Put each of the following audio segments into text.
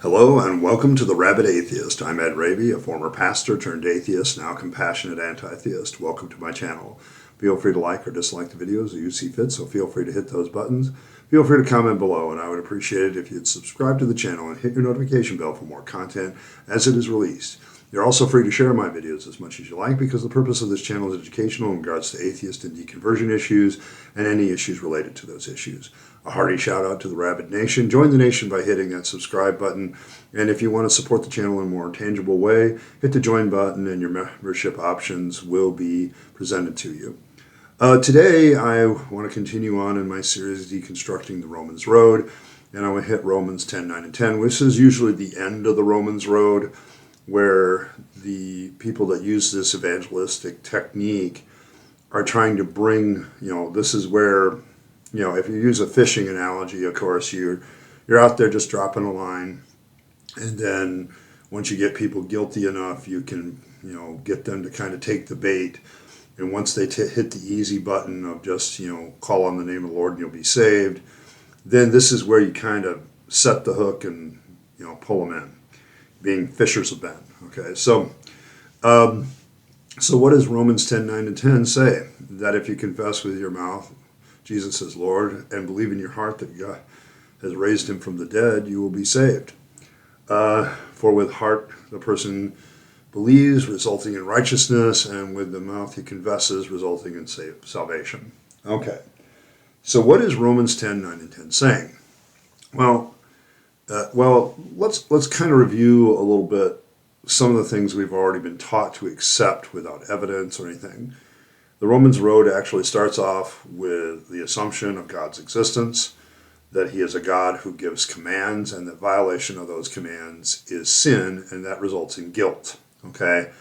Hello and welcome to the Rabyd Atheist. I'm Rabyd, a former pastor turned atheist, now compassionate anti-theist. Welcome to my channel. Feel free to like or dislike the videos as you see fit, so feel free to hit those buttons. Feel free to comment below, and I would appreciate it if you'd subscribe to the channel and hit your notification bell for more content as it is released. You're also free to share my videos as much as you like, because the purpose of this channel is educational in regards to atheist and deconversion issues and any issues related to those issues. A hearty shout out to the Rabyd Nation. Join the nation by hitting that subscribe button. And if you want to support the channel in a more tangible way, hit the join button and your membership options will be presented to you. Today, I want to continue on in my series, Deconstructing the Romans Road. And I will hit Romans 10, 9, and 10, which is usually the end of the Romans Road, where the people that use this evangelistic technique are trying to bring, this is where, if you use a fishing analogy, of course, you're out there just dropping a line, and then once you get people guilty enough, you can, get them to kind of take the bait. And once they hit the easy button of just, call on the name of the Lord and you'll be saved, then this is where you kind of set the hook and, pull them in, being fishers of men. Okay, so what does Romans 10, 9, and 10 say? That if you confess with your mouth Jesus is Lord and believe in your heart that God has raised him from the dead, you will be saved. For with heart the person believes, resulting in righteousness, and with the mouth he confesses, resulting in salvation. Okay, so what is Romans 10, 9, and 10 saying? Well, let's kind of review a little bit some of the things we've already been taught to accept without evidence or anything. The Romans Road actually starts off with the assumption of God's existence, that he is a God who gives commands, and that violation of those commands is sin, and that results in guilt. Okay?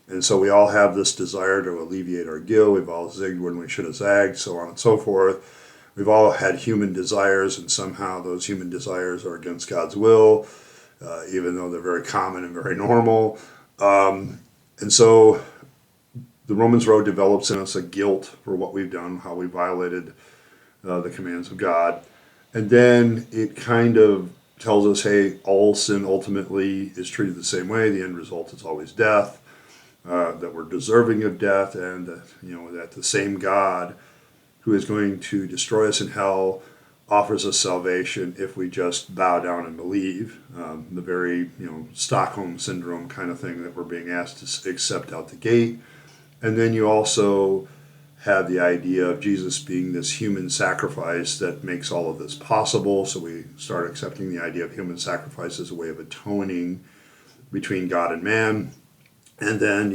And so we all have this desire to alleviate our guilt. We've all zigged when we should have zagged, so on and so forth. We've all had human desires, and somehow those human desires are against God's will, even though they're very common and very normal. And so the Romans Road develops in us a guilt for what we've done, how we violated the commands of God. And then it kind of tells us, hey, all sin ultimately is treated the same way. The end result is always death, that we're deserving of death, and that the same God who is going to destroy us in hell offers us salvation if we just bow down and believe. The very, Stockholm syndrome kind of thing that we're being asked to accept out the gate. And then you also have the idea of Jesus being this human sacrifice that makes all of this possible. So we start accepting the idea of human sacrifice as a way of atoning between God and man. And then,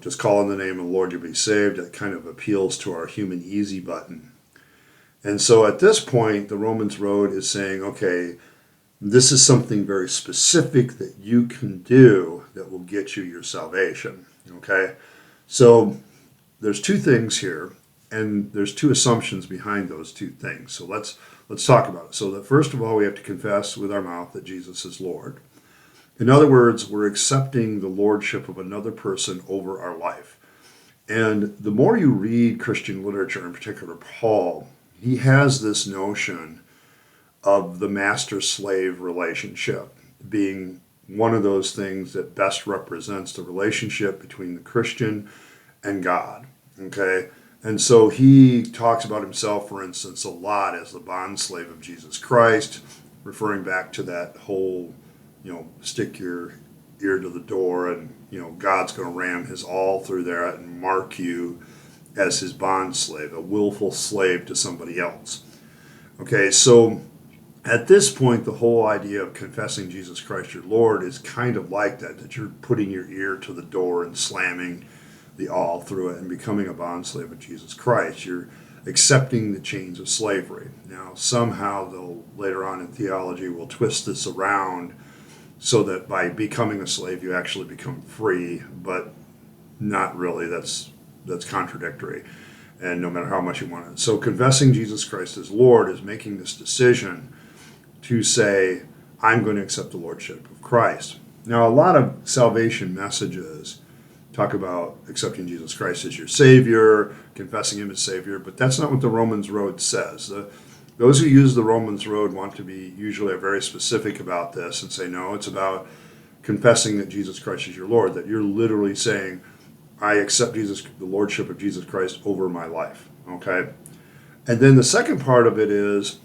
just call on the name of the Lord, you'll be saved. That kind of appeals to our human easy button. And so at this point, the Romans Road is saying, okay, this is something very specific that you can do that will get you your salvation. Okay, so there's two things here, and there's two assumptions behind those two things. So let's talk about it. So that first of all, we have to confess with our mouth that Jesus is Lord. In other words, we're accepting the lordship of another person over our life. And the more you read Christian literature, in particular Paul, he has this notion of the master-slave relationship being one of those things that best represents the relationship between the Christian and God. Okay? And so he talks about himself, for instance, a lot as the bondslave of Jesus Christ, referring back to that whole, stick your ear to the door and, God's going to ram his all through there and mark you as his bondslave, a willful slave to somebody else. Okay, so at this point, the whole idea of confessing Jesus Christ your Lord is kind of like that you're putting your ear to the door and slamming the awl through it and becoming a bondslave of Jesus Christ. You're accepting the chains of slavery. Now, somehow, though, later on in theology, we'll twist this around so that by becoming a slave, you actually become free, but not really. That's contradictory, and no matter how much you want it. So confessing Jesus Christ as Lord is making this decision to say, I'm going to accept the lordship of Christ. Now, a lot of salvation messages talk about accepting Jesus Christ as your Savior, confessing him as Savior, but that's not what the Romans Road says. Those who use the Romans road want to be usually are very specific about this and say, no, it's about confessing that Jesus Christ is your Lord, that you're literally saying, I accept Jesus, the Lordship of Jesus Christ over my life. Okay? And then the second part of it is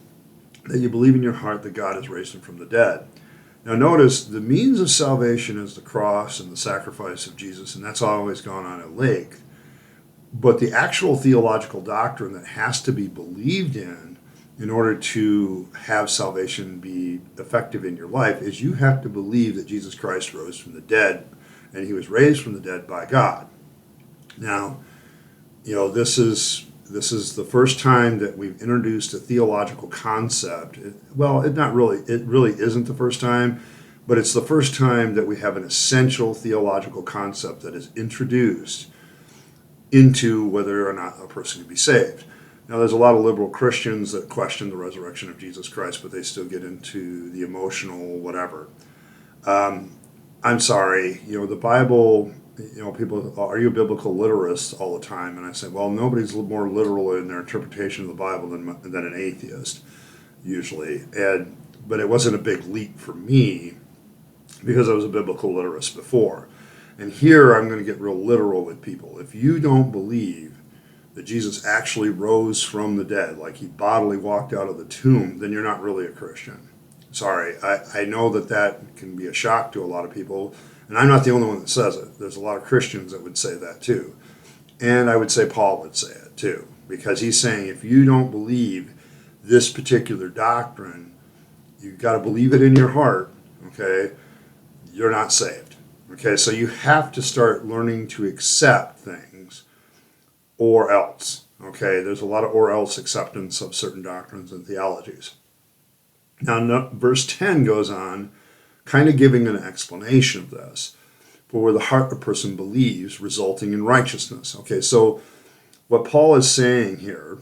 that you believe in your heart that God has raised him from the dead. Now notice, the means of salvation is the cross and the sacrifice of Jesus, and that's always gone on at length. But the actual theological doctrine that has to be believed in order to have salvation be effective in your life is you have to believe that Jesus Christ rose from the dead, and he was raised from the dead by God. Now, this is the first time that we've introduced a theological concept. It really isn't the first time, but it's the first time that we have an essential theological concept that is introduced into whether or not a person can be saved. Now, there's a lot of liberal Christians that question the resurrection of Jesus Christ, but they still get into the emotional whatever. I'm sorry, the Bible, people, are you a biblical literist all the time? And I say, well, nobody's more literal in their interpretation of the Bible than an atheist, usually. But it wasn't a big leap for me because I was a biblical literist before. And here I'm going to get real literal with people. If you don't believe that Jesus actually rose from the dead, like he bodily walked out of the tomb, then you're not really a Christian. Sorry, I know that can be a shock to a lot of people, and I'm not the only one that says it. There's a lot of Christians that would say that too. And I would say Paul would say it too, because he's saying if you don't believe this particular doctrine, you've got to believe it in your heart, okay? You're not saved. Okay, so you have to start learning to accept things or else. Okay, there's a lot of or else acceptance of certain doctrines and theologies. Now, verse 10 goes on, kind of giving an explanation of this. For where the heart of a person believes, resulting in righteousness. Okay, so what Paul is saying here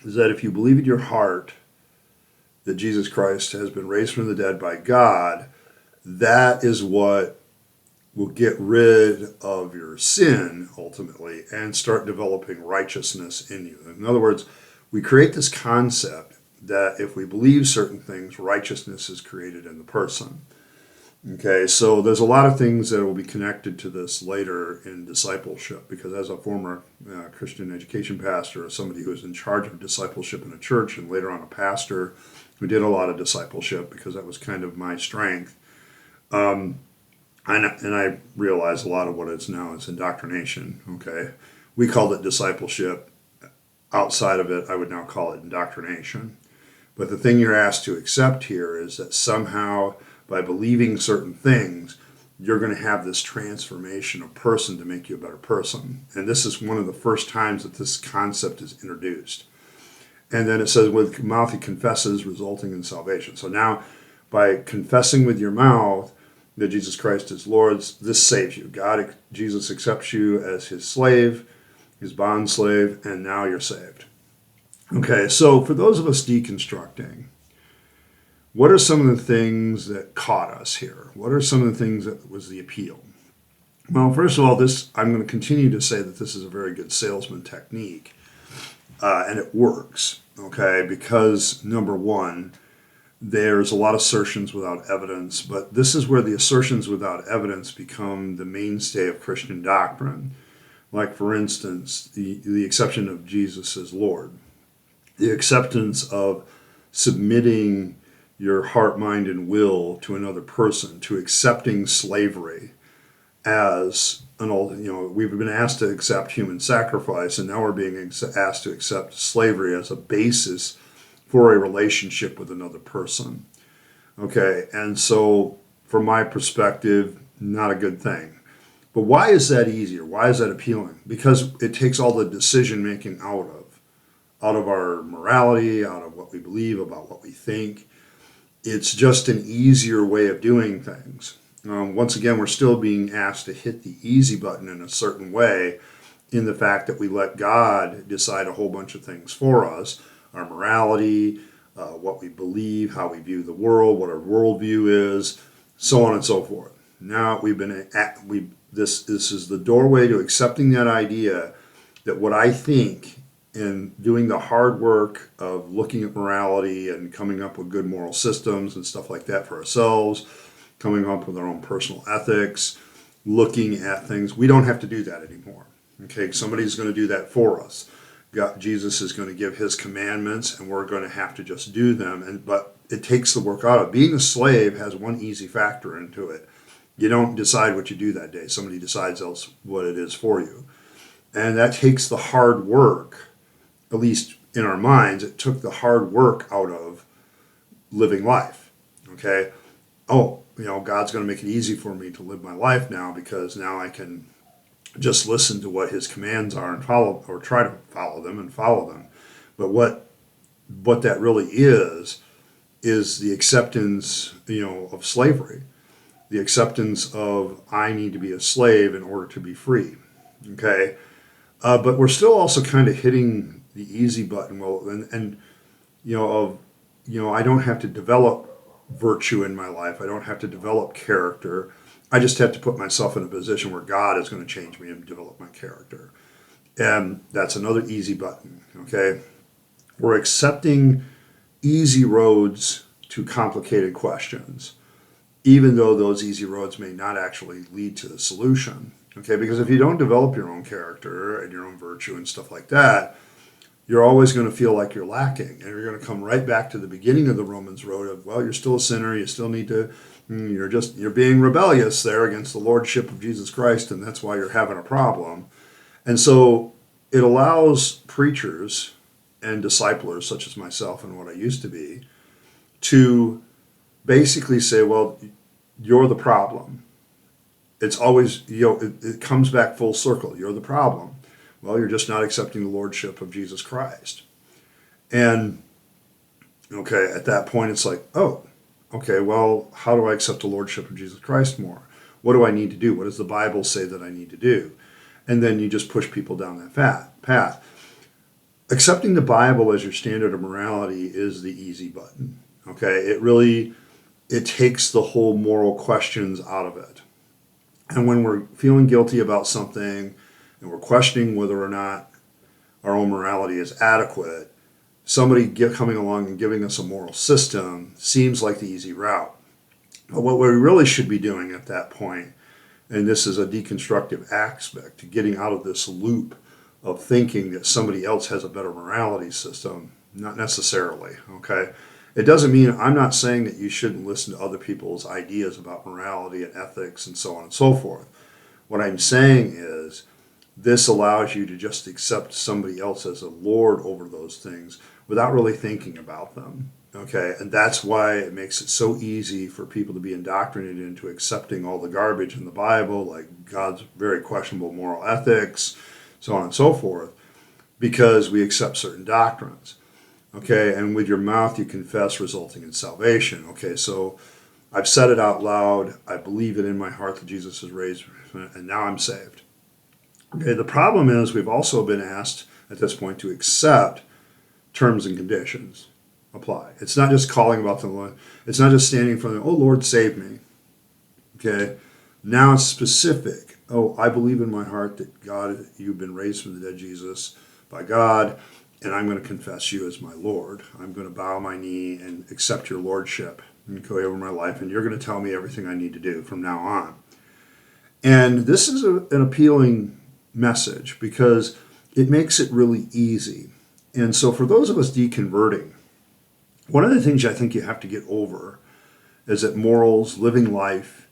is that if you believe in your heart that Jesus Christ has been raised from the dead by God, that is what will get rid of your sin, ultimately, and start developing righteousness in you. In other words, we create this concept that if we believe certain things, righteousness is created in the person. Okay, so there's a lot of things that will be connected to this later in discipleship, because as a former Christian education pastor, or somebody who was in charge of discipleship in a church, and later on a pastor who did a lot of discipleship, because that was kind of my strength, and I realize a lot of what it's now is indoctrination, okay? We called it discipleship. Outside of it, I would now call it indoctrination. But the thing you're asked to accept here is that somehow by believing certain things, you're going to have this transformation of person to make you a better person. And this is one of the first times that this concept is introduced. And then it says, with mouth he confesses, resulting in salvation. So now, by confessing with your mouth that Jesus Christ is Lord, this saves you. Jesus accepts you as his slave, his bond slave, and now you're saved. Okay, so for those of us deconstructing, what are some of the things that caught us here? What are some of the things that was the appeal? Well, first of all, I'm going to continue to say that this is a very good salesman technique, and it works, okay, because number one, there's a lot of assertions without evidence, but this is where the assertions without evidence become the mainstay of Christian doctrine. Like, for instance, the acceptance of Jesus as Lord, the acceptance of submitting your heart, mind, and will to another person, to accepting slavery as we've been asked to accept human sacrifice, and now we're being asked to accept slavery as a basis for a relationship with another person. Okay, and so from my perspective, not a good thing. But why is that easier? Why is that appealing? Because it takes all the decision making out of our morality, out of what we believe, about what we think. It's just an easier way of doing things. Once again, we're still being asked to hit the easy button in a certain way, in the fact that we let God decide a whole bunch of things for us, our morality, what we believe, how we view the world, what our worldview is, so on and so forth. Now this is the doorway to accepting that idea that what I think in doing the hard work of looking at morality and coming up with good moral systems and stuff like that for ourselves, coming up with our own personal ethics, looking at things. We don't have to do that anymore. Okay, somebody's going to do that for us. Jesus is going to give his commandments, and we're going to have to just do them. But it takes the work out of it. Being a slave has one easy factor into it. You don't decide what you do that day. Somebody decides else what it is for you. And that takes the hard work, at least in our minds, it took the hard work out of living life. Okay? Oh, God's going to make it easy for me to live my life now because now I can just listen to what his commands are and follow, or try to follow them and follow them. But what that really is the acceptance, of slavery, the acceptance of I need to be a slave in order to be free. Okay, but we're still also kind of hitting the easy button. Well, and I don't have to develop virtue in my life. I don't have to develop character. I just have to put myself in a position where God is going to change me and develop my character. And that's another easy button, okay? We're accepting easy roads to complicated questions, even though those easy roads may not actually lead to the solution, okay? Because if you don't develop your own character and your own virtue and stuff like that, you're always going to feel like you're lacking. And you're going to come right back to the beginning of the Romans road of, well, you're still a sinner, you still need to, you're being rebellious there against the lordship of Jesus Christ, and that's why you're having a problem. And so it allows preachers and disciplers, such as myself and what I used to be, to basically say, well, you're the problem. It's always, it comes back full circle. You're the problem. Well, you're just not accepting the lordship of Jesus Christ. And, okay, at that point, it's like, oh, okay, well, how do I accept the lordship of Jesus Christ more? What do I need to do? What does the Bible say that I need to do? And then you just push people down that path. Accepting the Bible as your standard of morality is the easy button. Okay, it takes the whole moral questions out of it. And when we're feeling guilty about something and we're questioning whether or not our own morality is adequate, somebody coming along and giving us a moral system seems like the easy route. But what we really should be doing at that point, and this is a deconstructive aspect to getting out of this loop of thinking that somebody else has a better morality system, not necessarily, okay? It doesn't mean, I'm not saying that you shouldn't listen to other people's ideas about morality and ethics and so on and so forth. What I'm saying is, this allows you to just accept somebody else as a lord over those things without really thinking about them, okay? And that's why it makes it so easy for people to be indoctrinated into accepting all the garbage in the Bible, like God's very questionable moral ethics, so on and so forth, because we accept certain doctrines, okay? And with your mouth you confess, resulting in salvation, okay? So I've said it out loud, I believe it in my heart that Jesus is raised, and now I'm saved. Okay, the problem is we've also been asked at this point to accept terms and conditions apply. It's not just calling about the Lord. It's not just standing in front of them, oh, Lord, save me. Okay, now it's specific. Oh, I believe in my heart that God, you've been raised from the dead, Jesus, by God, and I'm going to confess you as my Lord. I'm going to bow my knee and accept your lordship and go over my life, and you're going to tell me everything I need to do from now on. And this is an appealing message because it makes it really easy. And so for those of us deconverting, one of the things I think you have to get over is that morals, living life,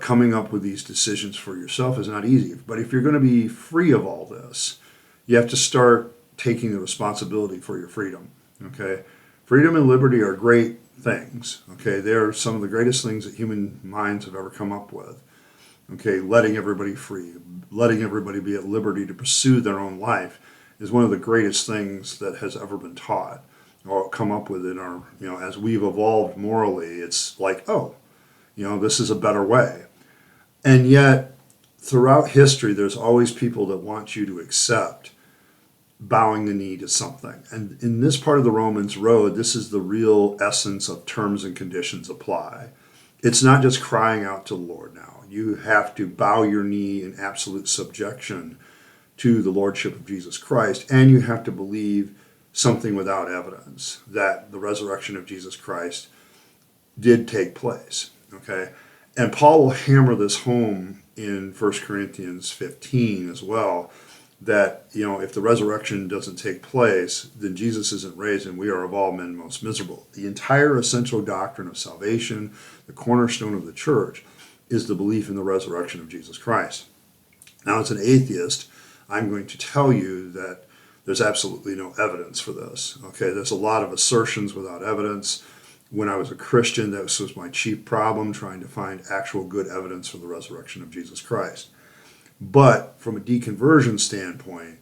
coming up with these decisions for yourself is not easy. But if you're going to be free of all this, you have to start taking the responsibility for your freedom. Okay, freedom and liberty are great things. Okay, they're some of the greatest things that human minds have ever come up with. Okay, letting everybody free, letting everybody be at liberty to pursue their own life is one of the greatest things that has ever been taught or come up with in our, as we've evolved morally. It's like, oh, this is a better way. And yet, throughout history, there's always people that want you to accept bowing the knee to something. And in this part of the Romans road, this is the real essence of terms and conditions apply. It's not just crying out to the Lord now. You have to bow your knee in absolute subjection to the Lordship of Jesus Christ, and you have to believe something without evidence that the resurrection of Jesus Christ did take place. Okay? And Paul will hammer this home in 1 Corinthians 15 as well, that, if the resurrection doesn't take place, then Jesus isn't raised, and we are of all men most miserable. The entire essential doctrine of salvation, the cornerstone of the church, is the belief in the resurrection of Jesus Christ. Now, as an atheist, I'm going to tell you that there's absolutely no evidence for this. Okay, there's a lot of assertions without evidence. When I was a Christian, this was my chief problem, trying to find actual good evidence for the resurrection of Jesus Christ. But from a deconversion standpoint,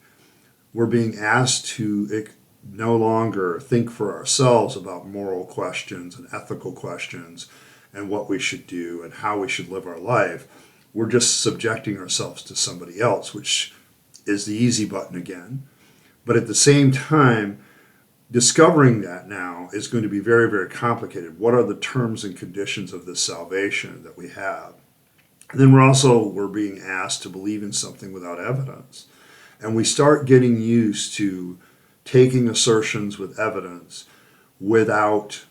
we're being asked to no longer think for ourselves about moral questions and ethical questions and what we should do and how we should live our life. We're just subjecting ourselves to somebody else, which is the easy button again. But at the same time, discovering that now is going to be very, very complicated. What are the terms and conditions of this salvation that we have? And then we're being asked to believe in something without evidence. And we start getting used to taking assertions with evidence without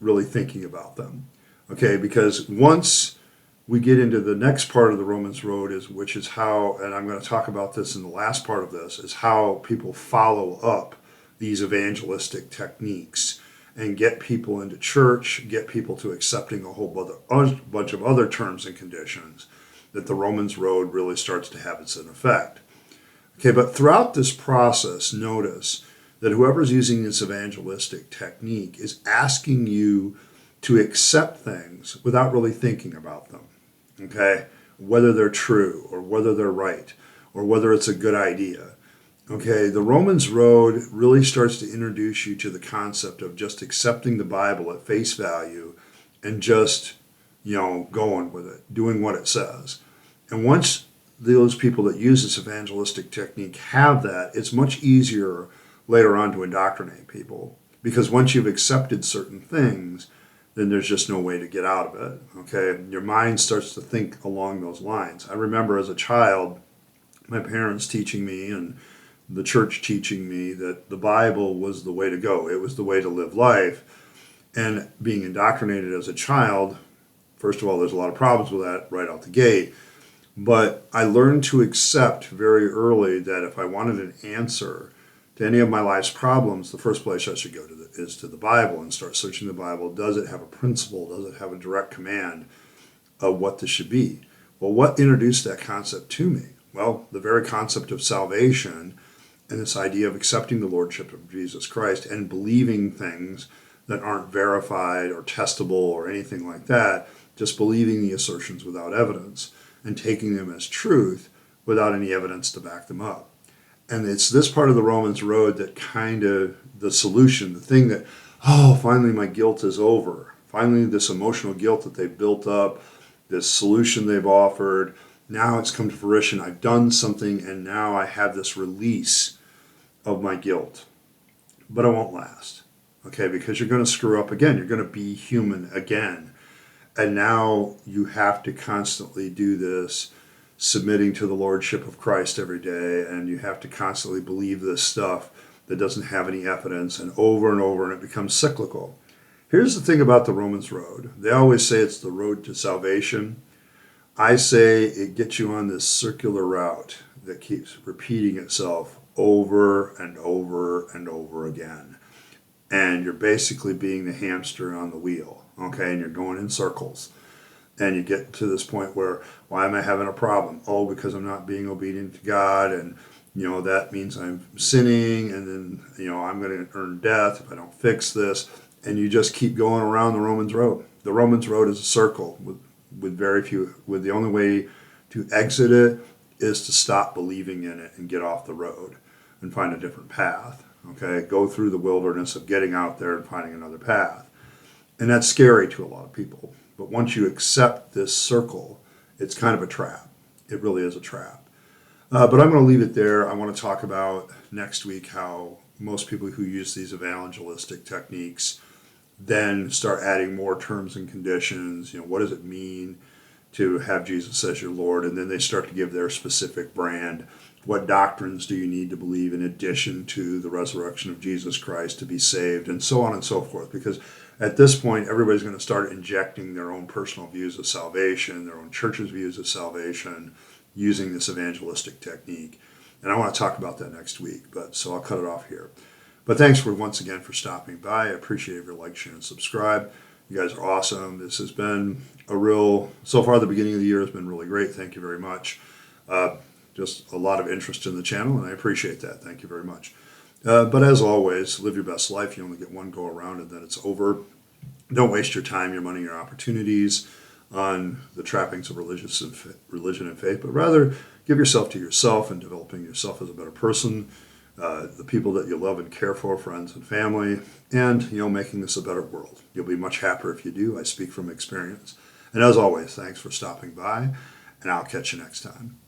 really thinking about them. Okay, because once we get into the next part of the Romans Road, which is how, and I'm going to talk about this in the last part of this, is how people follow up these evangelistic techniques and get people into church, get people to accepting a whole bunch of other terms and conditions, that the Romans Road really starts to have its effect. Okay, but throughout this process, notice that whoever's using this evangelistic technique is asking you to accept things without really thinking about them. Okay, whether they're true or whether they're right or whether it's a good idea. Okay, the Romans Road really starts to introduce you to the concept of just accepting the Bible at face value and just, going with it, doing what it says. And once those people that use this evangelistic technique have that, it's much easier later on to indoctrinate people. Because once you've accepted certain things, then there's just no way to get out of it. Okay, your mind starts to think along those lines. I remember as a child, my parents teaching me and the church teaching me that the Bible was the way to go. It was the way to live life. And being indoctrinated as a child, first of all, there's a lot of problems with that right out the gate. But I learned to accept very early that if I wanted an answer to any of my life's problems, the first place I should go to is to the Bible and start searching the Bible. Does it have a principle? Does it have a direct command of what this should be? Well, what introduced that concept to me? Well, the very concept of salvation and this idea of accepting the Lordship of Jesus Christ and believing things that aren't verified or testable or anything like that, just believing the assertions without evidence and taking them as truth without any evidence to back them up. And it's this part of the Romans Road that kind of, the solution, the thing that, finally my guilt is over. Finally this emotional guilt that they've built up, this solution they've offered, now it's come to fruition. I've done something and now I have this release of my guilt. But it won't last. Okay, because you're going to screw up again. You're going to be human again. And now you have to constantly do this, submitting to the Lordship of Christ every day, and you have to constantly believe this stuff that doesn't have any evidence, and over, and it becomes cyclical. Here's the thing about the Romans Road. They always say it's the road to salvation. I say it gets you on this circular route that keeps repeating itself over and over and over again. And you're basically being the hamster on the wheel, okay? And you're going in circles. And you get to this point where, why am I having a problem? Oh, because I'm not being obedient to God, and that means I'm sinning, and then I'm going to earn death if I don't fix this. And you just keep going around the Romans Road. The Romans Road is a circle with very few. With the only way to exit it is to stop believing in it and get off the road and find a different path. Okay, go through the wilderness of getting out there and finding another path. And that's scary to a lot of people. But once you accept this circle, it's kind of a trap. It really is a trap. But I'm going to leave it there. I want to talk about next week how most people who use these evangelistic techniques then start adding more terms and conditions. What does it mean to have Jesus as your Lord, and then they start to give their specific brand. What doctrines do you need to believe in addition to the resurrection of Jesus Christ to be saved, and so on and so forth? Because at this point, everybody's going to start injecting their own personal views of salvation, their own church's views of salvation, using this evangelistic technique. And I want to talk about that next week, so I'll cut it off here. But thanks once again for stopping by. I appreciate if you like, share, and subscribe. You guys are awesome. This has been so far the beginning of the year has been really great. Thank you very much. Just a lot of interest in the channel, and I appreciate that. Thank you very much. But as always, live your best life. You only get one go around, and then it's over. Don't waste your time, your money, your opportunities on the trappings of religion and faith, but rather give yourself to yourself and developing yourself as a better person, the people that you love and care for, friends and family, and making this a better world. You'll be much happier if you do. I speak from experience. And as always, thanks for stopping by, and I'll catch you next time.